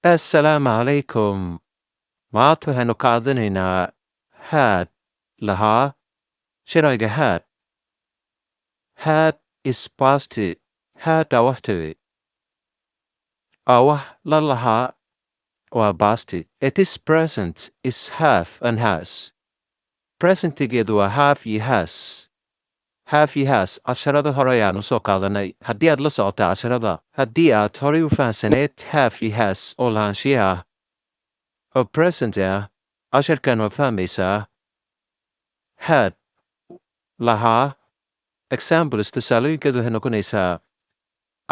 السلام عليكم. maanta waxaynu ka hadlanaynaa had lahaa shirayga had is past had aa waqtigi wax la lahaa waa past. It is present is have and has. Presentigeedu waa have iyo has casharada hore ayaanu soo qaadanay. Haddii aad la socotaa casharada, haddii aad horey u fahansaneyd have iyo has oo lahaanshiya ah oo present ah, casharkan waa fahmaysaa. had lahaa examples tusaalooyinkeedu waxay noqonaysaa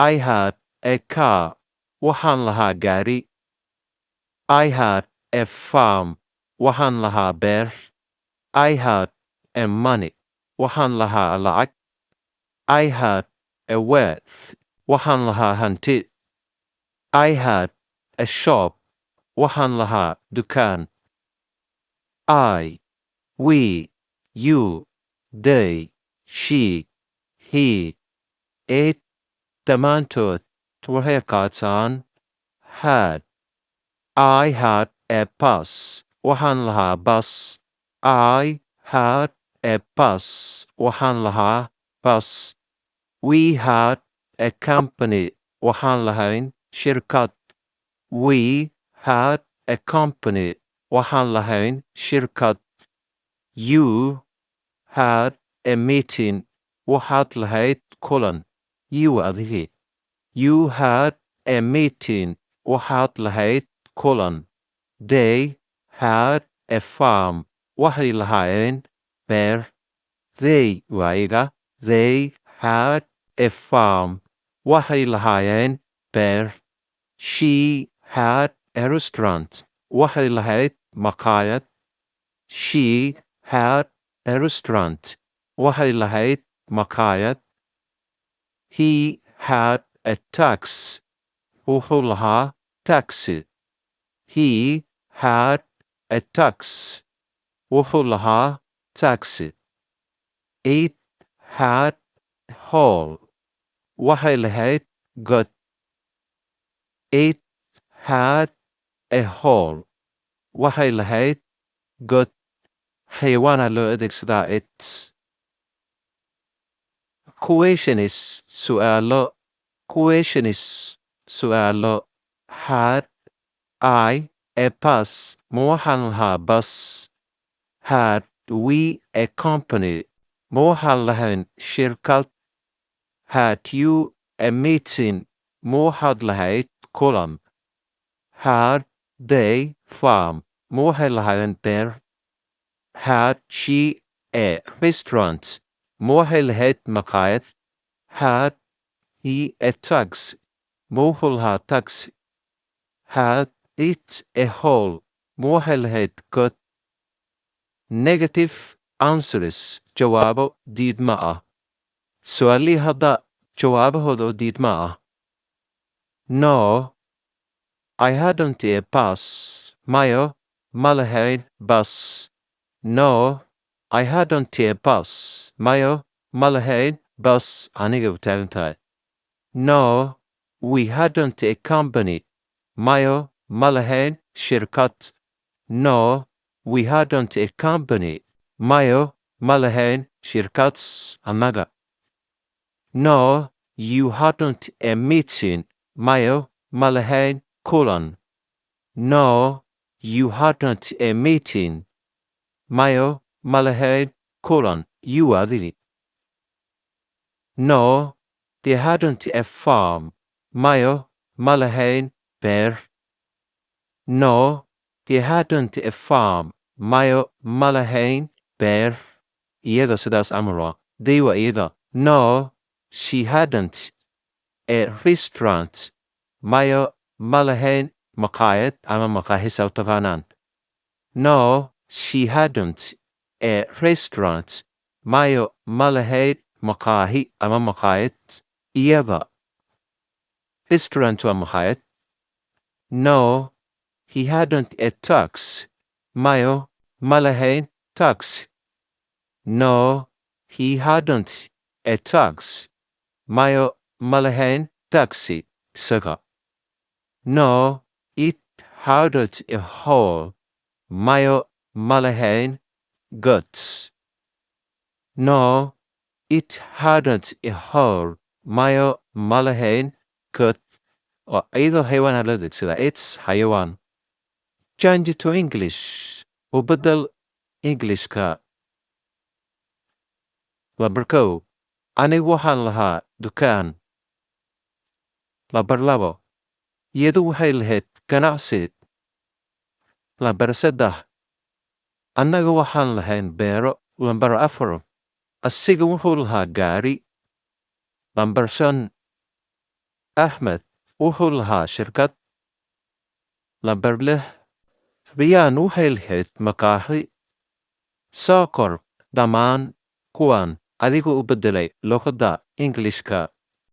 I had a car, waxaan lahaa gaari. I had a farm, waxaan lahaa beer. I had a money, waxaan lahaa lacag. I had a wealth, waxaan lahaa hanti. I had a shop, waxaan lahaa dukaan. I, we, you, they, she, he, it, dhammaantood waxay qaataan had. I had a bus, waxaan lahaa bus. I had a bus, waxaan lahaa bus. We had a company, waxaan lahayn shirkad. We had a company, waxaan lahayn shirkad. You had a meeting, waxaad lahayd kulan. You adigi. You had a meeting, waxaad lahayd kulan. They had a farm, waxay lahaayeen beer. They waayiga. They had a farm, waxay lahaayeen beer. She had a restaurant, waxay lahayd maqaayad. She had a restaurant, waxay lahayd maqaayad. He had a tax, wuxuu lahaa taxi. He had a tax, wuxuu lahaa taxi. It had a hole, waxay lahayd god. It had a hole, waxay lahayd god. Xayawaana loo adeegsadaa it. Questionis su'aalo. Questionis su'aalo. Had I a bus, ma waxaan lahaa bus. Had we a company, ma waxaan lahayn shirkad. Had you a meeting, ma waxaad lahayd kulan. Had they farm, ma waxay lahaayeen beer. Had she a restaurant, ma waxay lahayd maqaayad. Had he a tax, ma wuxuu lahaa taxi. Had it a hole, ma waxay lahayd god. Negative answers, jawaabo diidma ah. Su'aalihii hadda jawaabahooda oo diidma ah. No, I hadn't a bus. Mayo, ma lahayn bus. No, I hadn't a bus. Mayo, ma lahayn bus. Aniga u taagan tahay. No, we hadn't a company. Mayo, ma lahayn shirkad. No, we hadn't a company. Mayo, ma lahayn shirkad annaga. No, you hadn't a meeting. Mayo, ma lahayn kulan. No, you hadn't a meeting. Mayo, ma lahayn kulan. You adili. No, they hadn't a farm. Mayo, ma lahayn beer. No, they hadn't a farm. Mayo, ma lahayn beer. Iyada sidaas amara. They were either. No, she hadn't a restaurant. Mayo, ma lahayn maqaayad ama maqaaxi u taqaanaan. No, she hadn't a restaurant. Mayo, ma lahayn maqaaxi ama maqaayad. Iyada. Restaurant waa maqaayad. No, he hadn't a tax. Mayo, ma lahayn tax. No, he hadn't a tax. Mayo, ma lahayn taxi. Isaga. No, it hadn't a hole Mayo Malahain guts. No, it hadn't a hole Mayo Malahain gut. أيضا حيوان على ذلك it's حيوان. Change it to English وبدل English ka. لبركو أنا وحن لها دكان. لبرلابو يدو هيلهت كنعسيد. لبرسده أنا وحن لهن بيرو لبر أفرو السيجو هولها جاري. لبرسن أحمد وهولها شركة. لبرله بيان وهيلهت مكاهي ساكر دمان كوان أديكو أبدلي لوكدا إنجليش كا